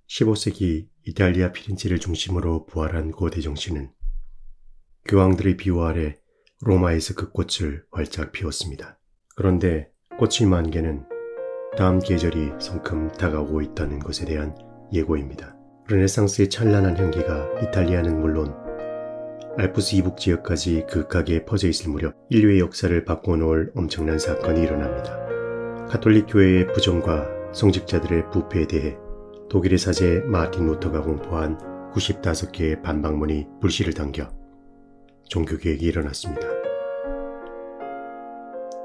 15세기 이탈리아 피렌체를 중심으로 부활한 고대 정신은 교황들의 비호 아래 로마에서 그 꽃을 활짝 피웠습니다. 그런데 꽃의 만개는 다음 계절이 성큼 다가오고 있다는 것에 대한 예고입니다. 르네상스의 찬란한 향기가 이탈리아는 물론 알프스 이북 지역까지 그윽하게 퍼져 있을 무렵 인류의 역사를 바꿔놓을 엄청난 사건이 일어납니다. 가톨릭 교회의 부정과 성직자들의 부패에 대해 독일의 사제 마틴 루터가 공포한 95개의 반박문이 불씨를 당겨 종교개혁이 일어났습니다.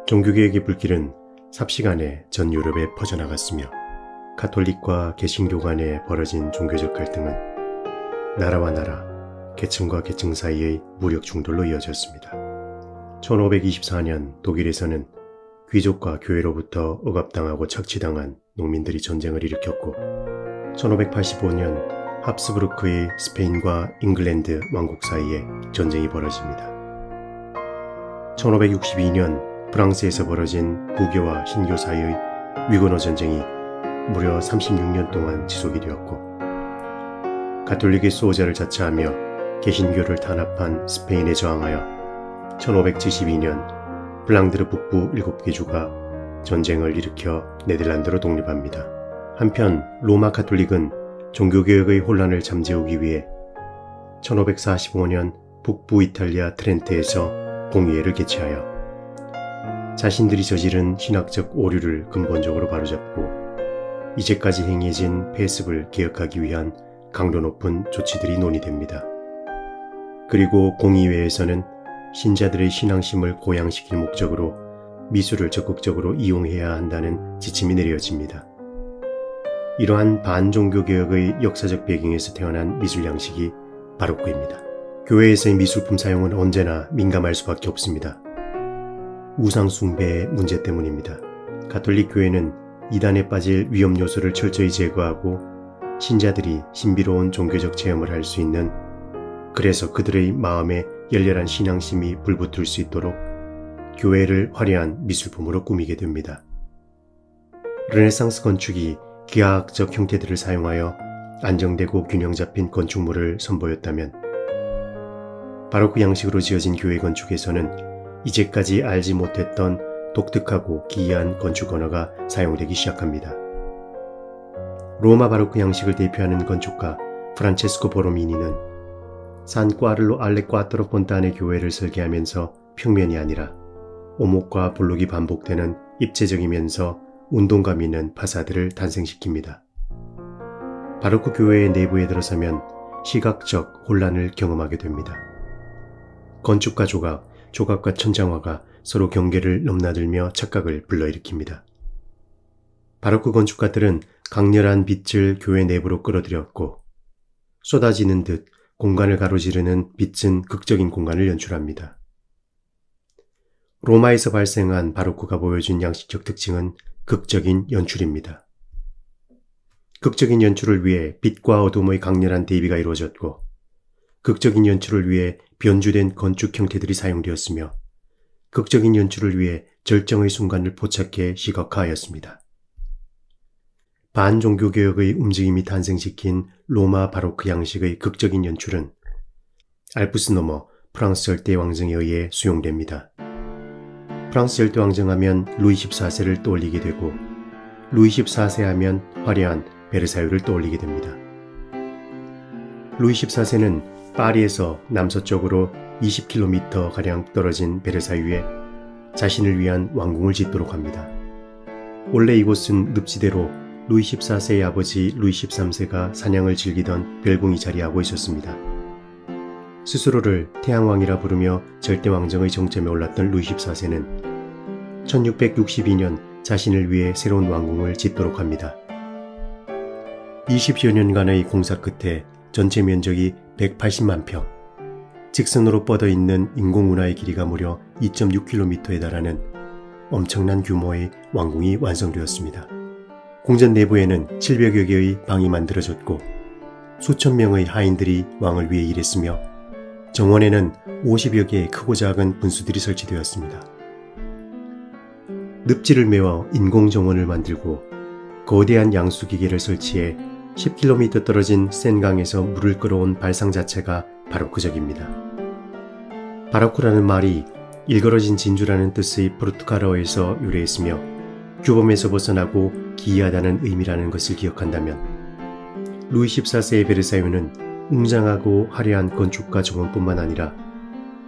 종교개혁의 불길은 삽시간에 전 유럽에 퍼져나갔으며 가톨릭과 개신교 간에 벌어진 종교적 갈등은 나라와 나라, 계층과 계층 사이의 무력 충돌로 이어졌습니다. 1524년 독일에서는 귀족과 교회로부터 억압당하고 착취당한 농민들이 전쟁을 일으켰고 1585년 합스부르크의 스페인과 잉글랜드 왕국 사이에 전쟁이 벌어집니다. 1562년 프랑스에서 벌어진 구교와 신교 사이의 위고너 전쟁이 무려 36년 동안 지속이 되었고 가톨릭의 수호자를 자처하며 개신교를 탄압한 스페인에 저항하여 1572년 블랑드르 북부 7개 주가 전쟁을 일으켜 네덜란드로 독립합니다. 한편 로마 가톨릭은 종교개혁의 혼란을 잠재우기 위해 1545년 북부 이탈리아 트렌테에서 공의회를 개최하여 자신들이 저지른 신학적 오류를 근본적으로 바로잡고 이제까지 행해진 폐습을 개혁하기 위한 강도 높은 조치들이 논의됩니다. 그리고 공의회에서는 신자들의 신앙심을 고양시킬 목적으로 미술을 적극적으로 이용해야 한다는 지침이 내려집니다. 이러한 반종교개혁의 역사적 배경에서 태어난 미술 양식이 바로크입니다. 교회에서의 미술품 사용은 언제나 민감할 수밖에 없습니다. 우상숭배의 문제 때문입니다. 가톨릭 교회는 이단에 빠질 위험 요소를 철저히 제거하고 신자들이 신비로운 종교적 체험을 할 수 있는, 그래서 그들의 마음에 열렬한 신앙심이 불붙을 수 있도록 교회를 화려한 미술품으로 꾸미게 됩니다. 르네상스 건축이 기하학적 형태들을 사용하여 안정되고 균형 잡힌 건축물을 선보였다면 바로크 양식으로 지어진 교회 건축에서는 이제까지 알지 못했던 독특하고 기이한 건축 언어가 사용되기 시작합니다. 로마 바로크 양식을 대표하는 건축가 프란체스코 보로미니는 산 꽈를로 알레 꽈트로 폰타네 교회를 설계하면서 평면이 아니라 오목과 볼록이 반복되는 입체적이면서 운동감 있는 파사드를 탄생시킵니다. 바로크 교회의 내부에 들어서면 시각적 혼란을 경험하게 됩니다. 건축과 조각, 조각과 천장화가 서로 경계를 넘나들며 착각을 불러일으킵니다. 바로크 건축가들은 강렬한 빛을 교회 내부로 끌어들였고 쏟아지는 듯 공간을 가로지르는 빛은 극적인 공간을 연출합니다. 로마에서 발생한 바로크가 보여준 양식적 특징은 극적인 연출입니다. 극적인 연출을 위해 빛과 어둠의 강렬한 대비가 이루어졌고 극적인 연출을 위해 변주된 건축 형태들이 사용되었으며 극적인 연출을 위해 절정의 순간을 포착해 시각화하였습니다. 반종교개혁의 움직임이 탄생시킨 로마 바로크 양식의 극적인 연출은 알프스 너머 프랑스 열대왕정에 의해 수용됩니다. 프랑스 열대왕정 하면 루이 14세를 떠올리게 되고 루이 14세 하면 화려한 베르사유를 떠올리게 됩니다. 루이 14세는 파리에서 남서쪽으로 20km가량 떨어진 베르사유에 자신을 위한 왕궁을 짓도록 합니다. 원래 이곳은 늪지대로 루이 14세의 아버지 루이 13세가 사냥을 즐기던 별궁이 자리하고 있었습니다. 스스로를 태양왕이라 부르며 절대왕정의 정점에 올랐던 루이 14세는 1662년 자신을 위해 새로운 왕궁을 짓도록 합니다. 20여 년간의 공사 끝에 전체 면적이 180만 평, 직선으로 뻗어있는 인공운하의 길이가 무려 2.6km에 달하는 엄청난 규모의 왕궁이 완성되었습니다. 궁전 내부에는 700여 개의 방이 만들어졌고 수천 명의 하인들이 왕을 위해 일했으며 정원에는 50여 개의 크고 작은 분수들이 설치되었습니다. 늪지를 메워 인공정원을 만들고 거대한 양수기계를 설치해 10km 떨어진 센강에서 물을 끌어온 발상 자체가 바로크적입니다. 바로크라는 말이 일그러진 진주라는 뜻의 포르투갈어에서 유래했으며 규범에서 벗어나고 기이하다는 의미라는 것을 기억한다면 루이 14세의 베르사유는 웅장하고 화려한 건축과 정원뿐만 아니라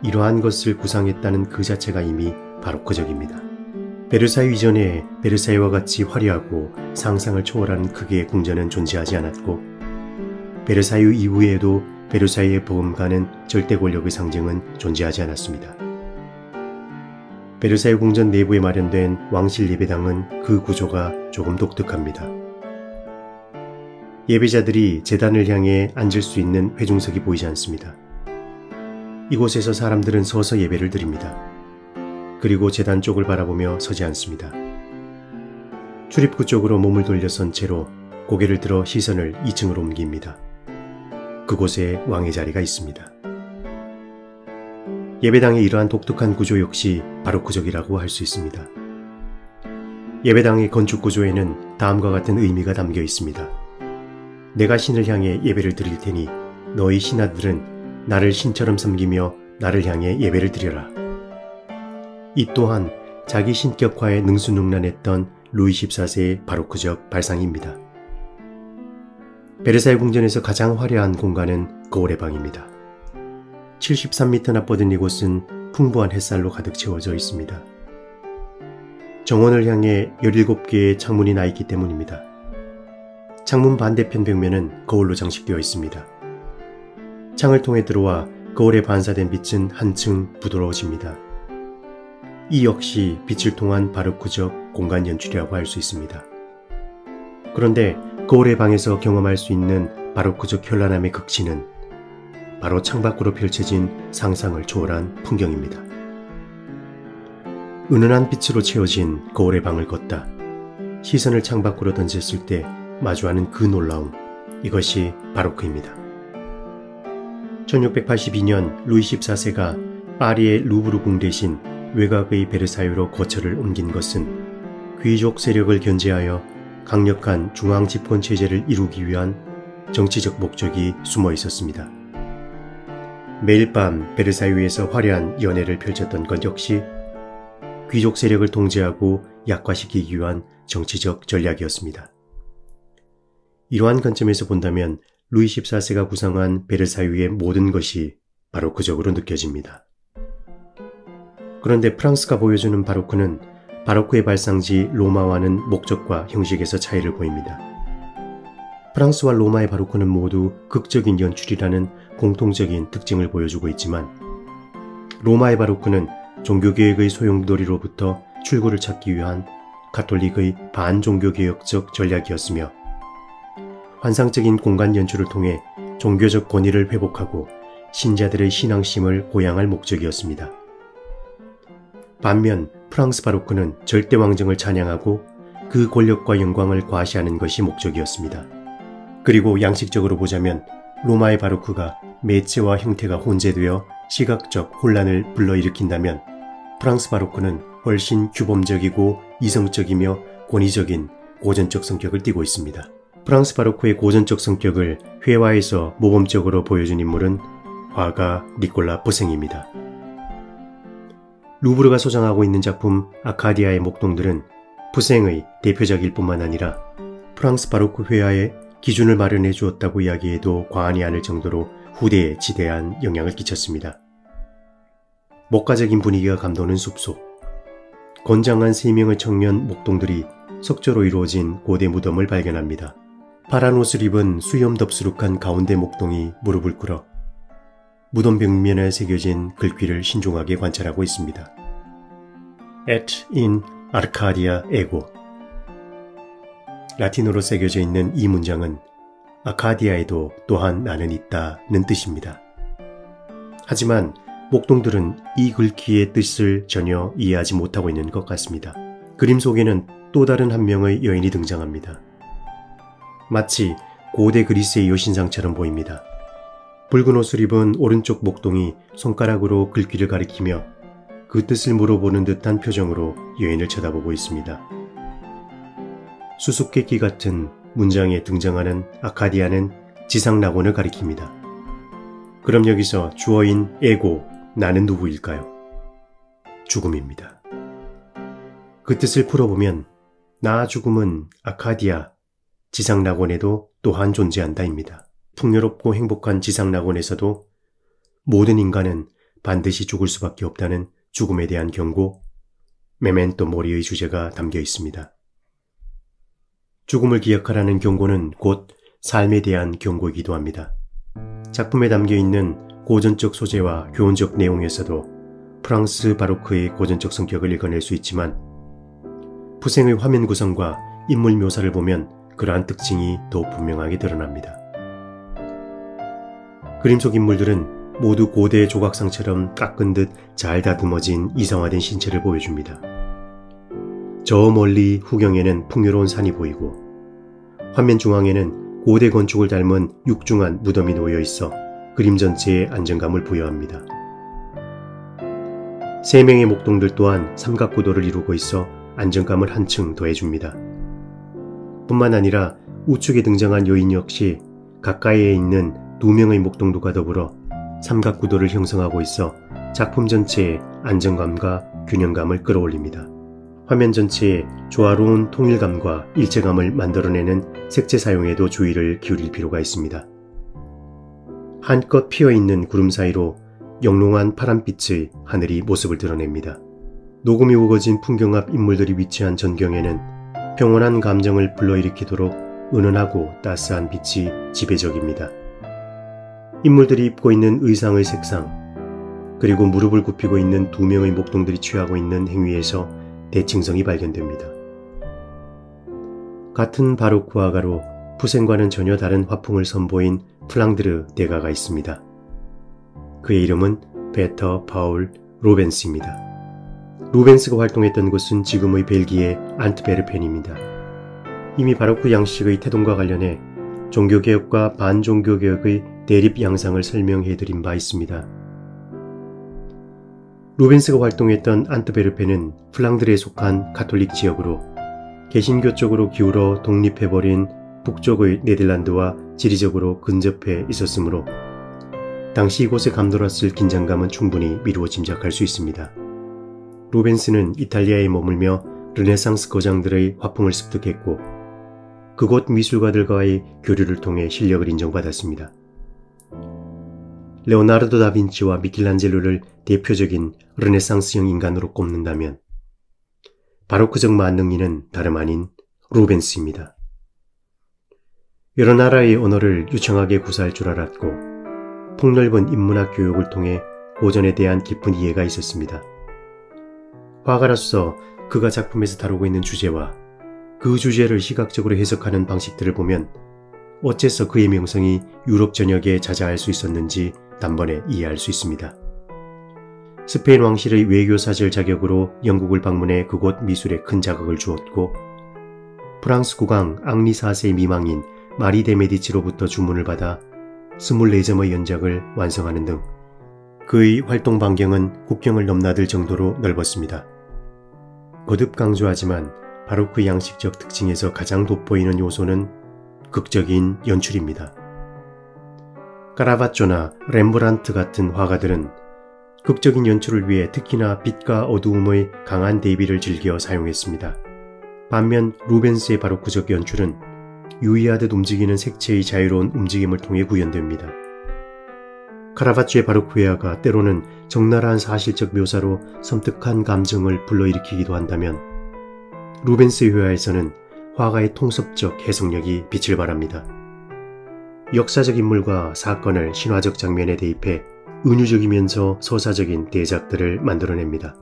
이러한 것을 구상했다는 그 자체가 이미 바로크적입니다. 베르사유 이전에 베르사유와 같이 화려하고 상상을 초월하는 크기의 궁전은 존재하지 않았고 베르사유 이후에도 베르사유에 버금가는 절대 권력의 상징은 존재하지 않았습니다. 베르사유 궁전 내부에 마련된 왕실 예배당은 그 구조가 조금 독특합니다. 예배자들이 제단을 향해 앉을 수 있는 회중석이 보이지 않습니다. 이곳에서 사람들은 서서 예배를 드립니다. 그리고 제단 쪽을 바라보며 서지 않습니다. 출입구 쪽으로 몸을 돌려선 채로 고개를 들어 시선을 2층으로 옮깁니다. 그곳에 왕의 자리가 있습니다. 예배당의 이러한 독특한 구조 역시 바로크적이라고 할 수 있습니다. 예배당의 건축 구조에는 다음과 같은 의미가 담겨 있습니다. 내가 신을 향해 예배를 드릴 테니 너희 신하들은 나를 신처럼 섬기며 나를 향해 예배를 드려라. 이 또한 자기 신격화에 능수능란했던 루이 14세의 바로크적 발상입니다. 베르사유 궁전에서 가장 화려한 공간은 거울의 방입니다. 73m나 뻗은 이곳은 풍부한 햇살로 가득 채워져 있습니다. 정원을 향해 17개의 창문이 나 있기 때문입니다. 창문 반대편 벽면은 거울로 장식되어 있습니다. 창을 통해 들어와 거울에 반사된 빛은 한층 부드러워집니다. 이 역시 빛을 통한 바로크적 공간 연출이라고 할 수 있습니다. 그런데 거울의 방에서 경험할 수 있는 바로크적 현란함의 극치는 바로 창밖으로 펼쳐진 상상을 초월한 풍경입니다. 은은한 빛으로 채워진 거울의 방을 걷다 시선을 창밖으로 던졌을 때 마주하는 그 놀라움, 이것이 바로크입니다. 1682년 루이 14세가 파리의 루브르 궁 대신 외곽의 베르사유로 거처를 옮긴 것은 귀족 세력을 견제하여 강력한 중앙 집권 체제를 이루기 위한 정치적 목적이 숨어 있었습니다. 매일 밤 베르사유에서 화려한 연회를 펼쳤던 것 역시 귀족 세력을 통제하고 약화시키기 위한 정치적 전략이었습니다. 이러한 관점에서 본다면 루이 14세가 구상한 베르사유의 모든 것이 바로크적으로 느껴집니다. 그런데 프랑스가 보여주는 바로크는 바로크의 발상지 로마와는 목적과 형식에서 차이를 보입니다. 프랑스와 로마의 바로크는 모두 극적인 연출이라는 공통적인 특징을 보여주고 있지만 로마의 바로크는 종교개혁의 소용돌이로부터 출구를 찾기 위한 가톨릭의 반종교개혁적 전략이었으며 환상적인 공간 연출을 통해 종교적 권위를 회복하고 신자들의 신앙심을 고양할 목적이었습니다. 반면 프랑스 바로크는 절대 왕정을 찬양하고 그 권력과 영광을 과시하는 것이 목적이었습니다. 그리고 양식적으로 보자면 로마의 바로크가 매체와 형태가 혼재되어 시각적 혼란을 불러일으킨다면 프랑스 바로크는 훨씬 규범적이고 이성적이며 권위적인 고전적 성격을 띠고 있습니다. 프랑스 바로크의 고전적 성격을 회화에서 모범적으로 보여준 인물은 화가 니콜라 부생입니다. 루브르가 소장하고 있는 작품 아카디아의 목동들은 부생의 대표작일 뿐만 아니라 프랑스 바로크 회화의 기준을 마련해 주었다고 이야기해도 과언이 아닐 정도로 후대에 지대한 영향을 끼쳤습니다. 목가적인 분위기가 감도는 숲속, 건장한 3명의 청년 목동들이 석조로 이루어진 고대 무덤을 발견합니다. 파란 옷을 입은 수염덥수룩한 가운데 목동이 무릎을 꿇어 무덤 벽면에 새겨진 글귀를 신중하게 관찰하고 있습니다. Et in Arcadia ego. 라틴어로 새겨져 있는 이 문장은 아카디아에도 또한 나는 있다는 뜻입니다. 하지만 목동들은 이 글귀의 뜻을 전혀 이해하지 못하고 있는 것 같습니다. 그림 속에는 또 다른 한 명의 여인이 등장합니다. 마치 고대 그리스의 여신상처럼 보입니다. 붉은 옷을 입은 오른쪽 목동이 손가락으로 글귀를 가리키며 그 뜻을 물어보는 듯한 표정으로 여인을 쳐다보고 있습니다. 수수께끼 같은 문장에 등장하는 아카디아는 지상 낙원을 가리킵니다. 그럼 여기서 주어인 에고, 나는 누구일까요? 죽음입니다. 그 뜻을 풀어보면 나 죽음은 아카디아, 지상 낙원에도 또한 존재한다입니다. 풍요롭고 행복한 지상 낙원에서도 모든 인간은 반드시 죽을 수밖에 없다는 죽음에 대한 경고, 메멘토 모리의 주제가 담겨 있습니다. 죽음을 기억하라는 경고는 곧 삶에 대한 경고이기도 합니다. 작품에 담겨 있는 고전적 소재와 교훈적 내용에서도 프랑스 바로크의 고전적 성격을 읽어낼 수 있지만 부생의 화면 구성과 인물 묘사를 보면 그러한 특징이 더 분명하게 드러납니다. 그림 속 인물들은 모두 고대 조각상처럼 깎은 듯 잘 다듬어진 이성화된 신체를 보여줍니다. 저 멀리 후경에는 풍요로운 산이 보이고 화면 중앙에는 고대 건축을 닮은 육중한 무덤이 놓여 있어 그림 전체에 안정감을 부여합니다. 세 명의 목동들 또한 삼각구도를 이루고 있어 안정감을 한층 더해줍니다. 뿐만 아니라 우측에 등장한 여인 역시 가까이에 있는 두 명의 목동들과 더불어 삼각구도를 형성하고 있어 작품 전체에 안정감과 균형감을 끌어올립니다. 화면 전체에 조화로운 통일감과 일체감을 만들어내는 색채 사용에도 주의를 기울일 필요가 있습니다. 한껏 피어있는 구름 사이로 영롱한 파란빛의 하늘이 모습을 드러냅니다. 녹음이 우거진 풍경 앞 인물들이 위치한 전경에는 평온한 감정을 불러일으키도록 은은하고 따스한 빛이 지배적입니다. 인물들이 입고 있는 의상의 색상, 그리고 무릎을 굽히고 있는 두 명의 목동들이 취하고 있는 행위에서 대칭성이 발견됩니다. 같은 바로크 화가로 푸센과는 전혀 다른 화풍을 선보인 플랑드르 대가가 있습니다. 그의 이름은 베터 파울 루벤스입니다. 루벤스가 활동했던 곳은 지금의 벨기에 안트베르펜입니다. 이미 바로크 양식의 태동과 관련해 종교개혁과 반종교개혁의 대립 양상을 설명해드린 바 있습니다. 루벤스가 활동했던 안트베르펜은 플랑드르에 속한 가톨릭 지역으로 개신교 쪽으로 기울어 독립해버린 북쪽의 네덜란드와 지리적으로 근접해 있었으므로 당시 이곳에 감돌았을 긴장감은 충분히 미루어 짐작할 수 있습니다. 루벤스는 이탈리아에 머물며 르네상스 거장들의 화풍을 습득했고 그곳 미술가들과의 교류를 통해 실력을 인정받았습니다. 레오나르도 다빈치와 미켈란젤로를 대표적인 르네상스형 인간으로 꼽는다면 바로크적 만능인은 다름 아닌 루벤스입니다. 여러 나라의 언어를 유창하게 구사할 줄 알았고 폭넓은 인문학 교육을 통해 고전에 대한 깊은 이해가 있었습니다. 화가로서 그가 작품에서 다루고 있는 주제와 그 주제를 시각적으로 해석하는 방식들을 보면 어째서 그의 명성이 유럽 전역에 자자할 수 있었는지 단번에 이해할 수 있습니다. 스페인 왕실의 외교사절 자격으로 영국을 방문해 그곳 미술에 큰 자극을 주었고 프랑스 국왕 앙리 4세 미망인 마리 데 메디치로부터 주문을 받아 24점의 연작을 완성하는 등 그의 활동 반경은 국경을 넘나들 정도로 넓었습니다. 거듭 강조하지만 바로크의 양식적 특징에서 가장 돋보이는 요소는 극적인 연출입니다. 카라바초나 렘브란트 같은 화가들은 극적인 연출을 위해 특히나 빛과 어두움의 강한 대비를 즐겨 사용했습니다. 반면 루벤스의 바로크적 연출은 유의하듯 움직이는 색채의 자유로운 움직임을 통해 구현됩니다. 카라바초의 바로크 회화가 때로는 적나라한 사실적 묘사로 섬뜩한 감정을 불러일으키기도 한다면 루벤스의 회화에서는 화가의 통섭적 해석력이 빛을 발합니다. 역사적 인물과 사건을 신화적 장면에 대입해 은유적이면서 서사적인 대작들을 만들어냅니다.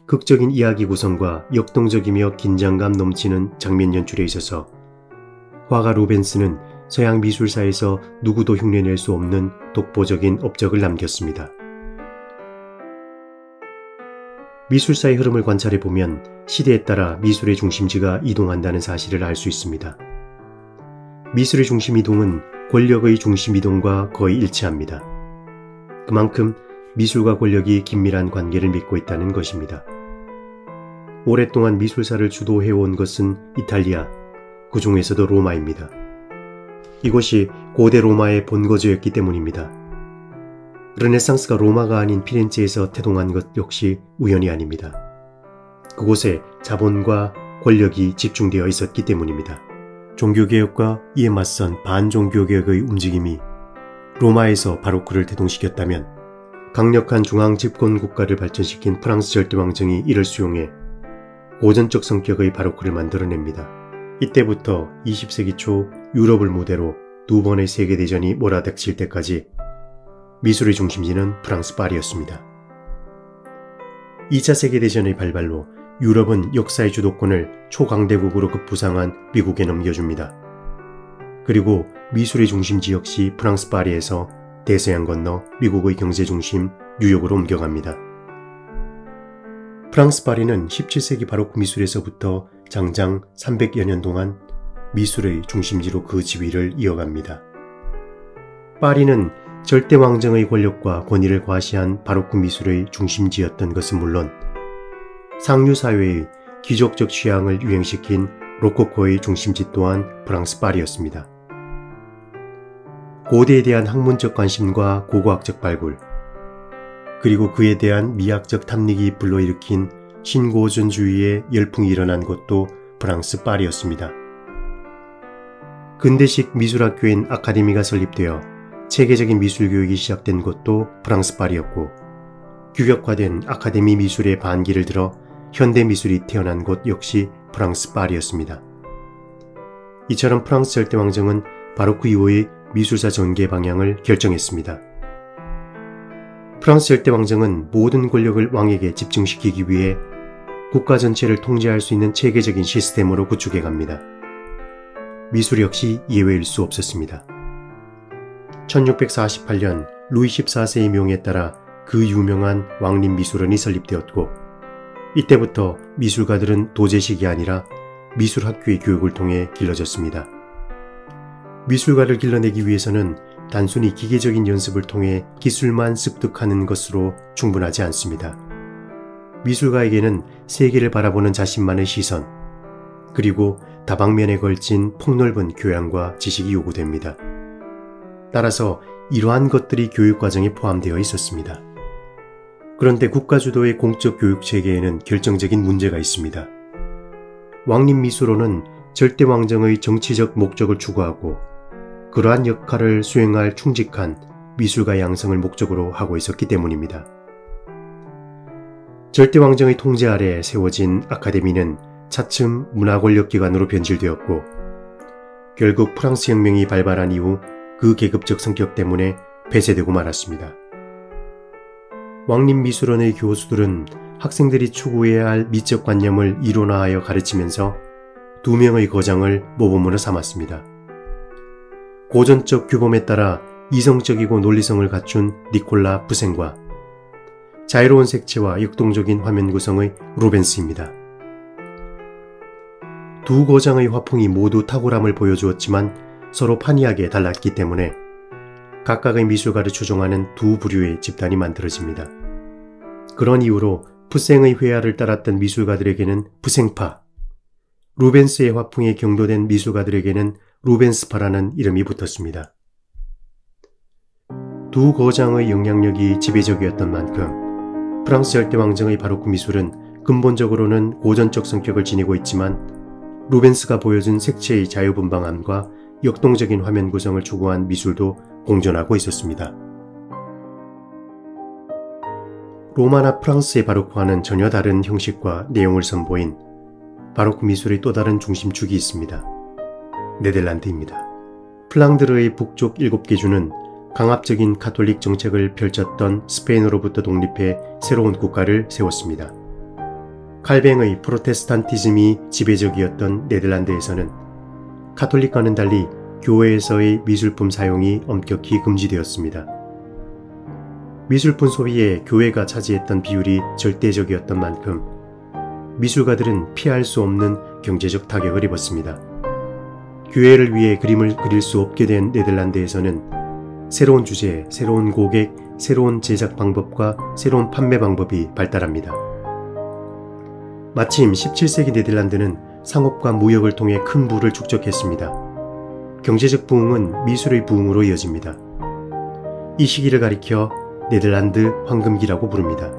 극적인 이야기 구성과 역동적이며 긴장감 넘치는 장면 연출에 있어서 화가 루벤스는 서양 미술사에서 누구도 흉내낼 수 없는 독보적인 업적을 남겼습니다. 미술사의 흐름을 관찰해보면 시대에 따라 미술의 중심지가 이동한다는 사실을 알 수 있습니다. 미술의 중심 이동은 권력의 중심 이동과 거의 일치합니다. 그만큼 미술과 권력이 긴밀한 관계를 맺고 있다는 것입니다. 오랫동안 미술사를 주도해온 것은 이탈리아, 그 중에서도 로마입니다. 이곳이 고대 로마의 본거지였기 때문입니다. 르네상스가 로마가 아닌 피렌체에서 태동한 것 역시 우연이 아닙니다. 그곳에 자본과 권력이 집중되어 있었기 때문입니다. 종교개혁과 이에 맞선 반종교개혁의 움직임이 로마에서 바로크를 태동시켰다면 강력한 중앙 집권 국가를 발전시킨 프랑스 절대왕정이 이를 수용해 고전적 성격의 바로크를 만들어냅니다. 이때부터 20세기 초 유럽을 무대로 두 번의 세계대전이 몰아닥칠 때까지 미술의 중심지는 프랑스 파리였습니다. 2차 세계대전의 발발로 유럽은 역사의 주도권을 초강대국으로 급부상한 미국에 넘겨줍니다. 그리고 미술의 중심지 역시 프랑스 파리에서 대서양 건너 미국의 경제 중심 뉴욕으로 옮겨갑니다. 프랑스 파리는 17세기 바로크 미술에서부터 장장 300여 년 동안 미술의 중심지로 그 지위를 이어갑니다. 파리는 절대왕정의 권력과 권위를 과시한 바로크 미술의 중심지였던 것은 물론 상류사회의 귀족적 취향을 유행시킨 로코코의 중심지 또한 프랑스 파리였습니다. 고대에 대한 학문적 관심과 고고학적 발굴, 그리고 그에 대한 미학적 탐닉이 불러일으킨 신고전주의의 열풍이 일어난 곳도 프랑스 파리였습니다. 근대식 미술학교인 아카데미가 설립되어 체계적인 미술교육이 시작된 곳도 프랑스 파리였고, 규격화된 아카데미 미술의 반기를 들어 현대미술이 태어난 곳 역시 프랑스 파리였습니다. 이처럼 프랑스 절대왕정은 바로크 이후의 미술사 전개 방향을 결정했습니다. 프랑스 절대왕정은 모든 권력을 왕에게 집중시키기 위해 국가 전체를 통제할 수 있는 체계적인 시스템으로 구축해 갑니다. 미술 역시 예외일 수 없었습니다. 1648년 루이 14세의 명에 따라 그 유명한 왕립미술원이 설립되었고, 이때부터 미술가들은 도제식이 아니라 미술학교의 교육을 통해 길러졌습니다. 미술가를 길러내기 위해서는 단순히 기계적인 연습을 통해 기술만 습득하는 것으로 충분하지 않습니다. 미술가에게는 세계를 바라보는 자신만의 시선, 그리고 다방면에 걸친 폭넓은 교양과 지식이 요구됩니다. 따라서 이러한 것들이 교육과정에 포함되어 있었습니다. 그런데 국가주도의 공적 교육체계에는 결정적인 문제가 있습니다. 왕립미술원은 절대왕정의 정치적 목적을 추구하고 그러한 역할을 수행할 충직한 미술가 양성을 목적으로 하고 있었기 때문입니다. 절대왕정의 통제 아래 세워진 아카데미는 차츰 문화권력기관으로 변질되었고, 결국 프랑스 혁명이 발발한 이후 그 계급적 성격 때문에 폐쇄되고 말았습니다. 왕립미술원의 교수들은 학생들이 추구해야 할 미적 관념을 이론화하여 가르치면서 두 명의 거장을 모범으로 삼았습니다. 고전적 규범에 따라 이성적이고 논리성을 갖춘 니콜라 부생과 자유로운 색채와 역동적인 화면 구성의 루벤스입니다. 두 거장의 화풍이 모두 탁월함을 보여주었지만 서로 판이하게 달랐기 때문에 각각의 미술가를 추종하는 두 부류의 집단이 만들어집니다. 그런 이유로 부생의 회화를 따랐던 미술가들에게는 부생파, 루벤스의 화풍에 경도된 미술가들에게는 루벤스파라는 이름이 붙었습니다. 두 거장의 영향력이 지배적이었던 만큼 프랑스 절대왕정의 바로크 미술은 근본적으로는 고전적 성격을 지니고 있지만 루벤스가 보여준 색채의 자유분방함과 역동적인 화면 구성을 추구한 미술도 공존하고 있었습니다. 로마나 프랑스의 바로크와는 전혀 다른 형식과 내용을 선보인 바로크 미술의 또 다른 중심축이 있습니다. 네덜란드입니다. 플랑드르의 북쪽 7개 주는 강압적인 가톨릭 정책을 펼쳤던 스페인으로부터 독립해 새로운 국가를 세웠습니다. 칼뱅의 프로테스탄티즘이 지배적이었던 네덜란드에서는 가톨릭과는 달리 교회에서의 미술품 사용이 엄격히 금지되었습니다. 미술품 소비에 교회가 차지했던 비율이 절대적이었던 만큼 미술가들은 피할 수 없는 경제적 타격을 입었습니다. 교회를 위해 그림을 그릴 수 없게 된 네덜란드에서는 새로운 주제, 새로운 고객, 새로운 제작 방법과 새로운 판매 방법이 발달합니다. 마침 17세기 네덜란드는 상업과 무역을 통해 큰 부를 축적했습니다. 경제적 부흥은 미술의 부흥으로 이어집니다. 이 시기를 가리켜 네덜란드 황금기라고 부릅니다.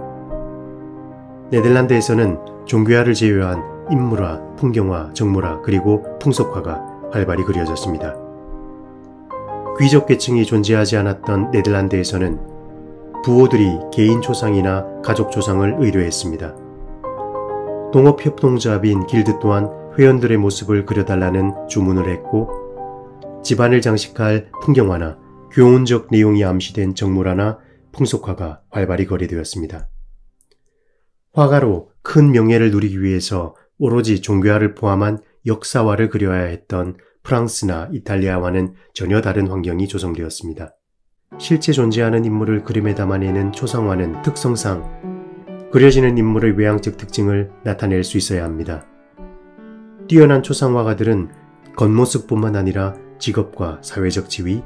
네덜란드에서는 종교화를 제외한 인물화, 풍경화, 정물화 그리고 풍속화가 활발히 그려졌습니다. 귀족 계층이 존재하지 않았던 네덜란드에서는 부호들이 개인 초상이나 가족 초상을 의뢰했습니다. 동업협동조합인 길드 또한 회원들의 모습을 그려달라는 주문을 했고 집안을 장식할 풍경화나 교훈적 내용이 암시된 정물화나 풍속화가 활발히 거래되었습니다. 화가로 큰 명예를 누리기 위해서 오로지 종교화를 포함한 역사화를 그려야 했던 프랑스나 이탈리아와는 전혀 다른 환경이 조성되었습니다. 실제 존재하는 인물을 그림에 담아내는 초상화는 특성상 그려지는 인물의 외향적 특징을 나타낼 수 있어야 합니다. 뛰어난 초상화가들은 겉모습뿐만 아니라 직업과 사회적 지위,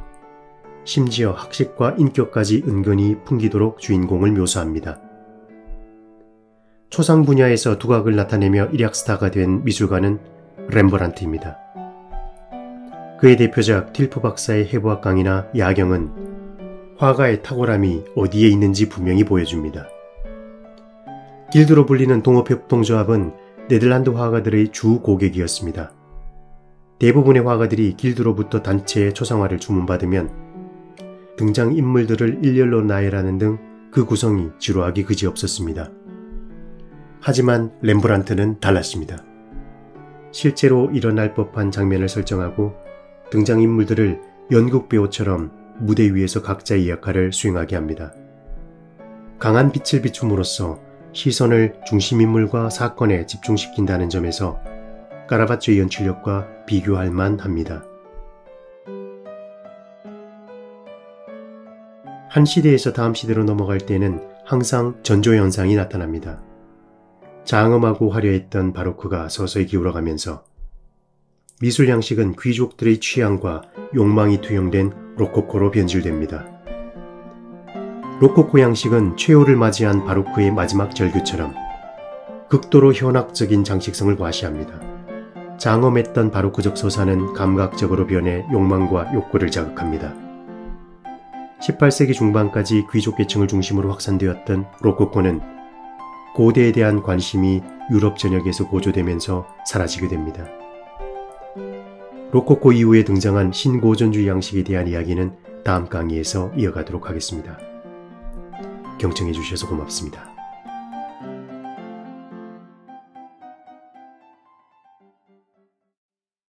심지어 학식과 인격까지 은근히 풍기도록 주인공을 묘사합니다. 초상 분야에서 두각을 나타내며 일약 스타가 된 미술가는 렘브란트입니다. 그의 대표작 틸프 박사의 해부학 강이나 야경은 화가의 탁월함이 어디에 있는지 분명히 보여줍니다. 길드로 불리는 동업협동조합은 네덜란드 화가들의 주 고객이었습니다. 대부분의 화가들이 길드로부터 단체의 초상화를 주문받으면 등장인물들을 일렬로 나열하는 등 그 구성이 지루하기 그지없었습니다. 하지만 렘브란트는 달랐습니다. 실제로 일어날 법한 장면을 설정하고 등장인물들을 연극 배우처럼 무대 위에서 각자의 역할을 수행하게 합니다. 강한 빛을 비춤으로써 시선을 중심인물과 사건에 집중시킨다는 점에서 카라바초의 연출력과 비교할 만합니다. 한 시대에서 다음 시대로 넘어갈 때는 항상 전조현상이 나타납니다. 장엄하고 화려했던 바로크가 서서히 기울어가면서 미술 양식은 귀족들의 취향과 욕망이 투영된 로코코로 변질됩니다. 로코코 양식은 최후를 맞이한 바로크의 마지막 절규처럼 극도로 현학적인 장식성을 과시합니다. 장엄했던 바로크적 서사는 감각적으로 변해 욕망과 욕구를 자극합니다. 18세기 중반까지 귀족 계층을 중심으로 확산되었던 로코코는 고대에 대한 관심이 유럽 전역에서 고조되면서 사라지게 됩니다. 로코코 이후에 등장한 신고전주의 양식에 대한 이야기는 다음 강의에서 이어가도록 하겠습니다. 경청해 주셔서 고맙습니다.